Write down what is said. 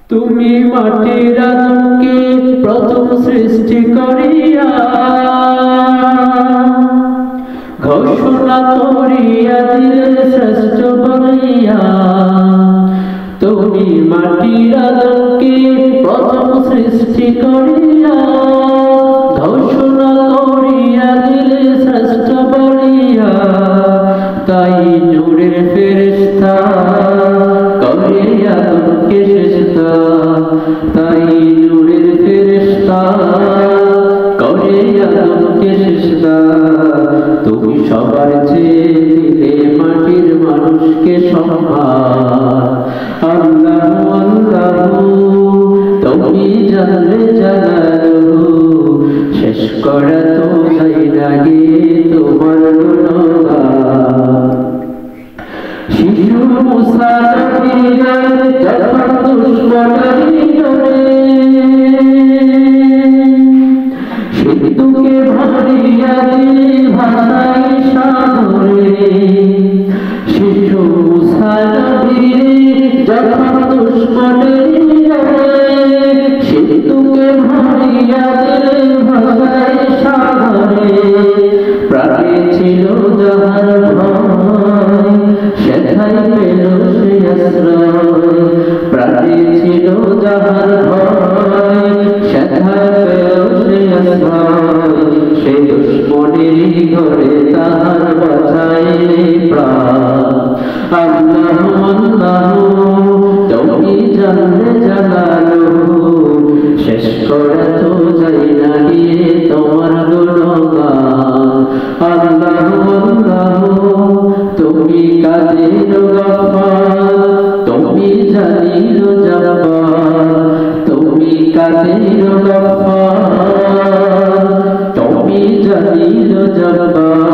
তুমি মাটির আদমকে প্রথম সৃষ্টি করিয়া ঘোষণা করিয়া দিলে শ্রেষ্ঠ বলিয়া। তুমি মাটির আদমকে প্রথম সৃষ্টি করিয়া ঘোষণা করিয়া দিলে শ্রেষ্ঠ বলিয়া। তাই নূরের ফেরেশতা করে আদমকে শ্রেষ্ঠতা, তাই নূরের ফেরেশতা করে আদমকে শ্রেষ্ঠতা। তুমি সবার চেয়ে দিলে মাটির মানুষকে সম্মান। আল্লাহু আল্লাহু তুমি জানলে জানালো, শেষ করা তো যাই না গে তোমার গুণগান। শিশু মুসা নবীরা যখন দুশ্মনারি করে সিন্ধুকে ভরিয়া দিলে ভাষায় সাগরে। শিশু মুসা নবীরা যখন দুশ্মনারি করে সিন্ধুকে ভরিয়া দিলে ভাষায় সাগরে। প্রাণে ছিল যাহার ভয় সেথায় পেল সে আশ্রয়। প্রাণে ছিল যাহার ভয় সেথায় পেল সে আশ্রয়। সে দুশ্মনেরই ঘরে তাহার বাঁচাইলে প্রাণ। আল্লাহু আল্লাহু তুমি জানলে জানালো, শেষ করা তো যাই না গিয়ে তোমার গুণগান। আল্লাহু আল্লাহু তুমি কাদের গফফার, তুমি জালিল জব্বার। তুমি কাদের গফফার, তুমি জালিল জব্বার।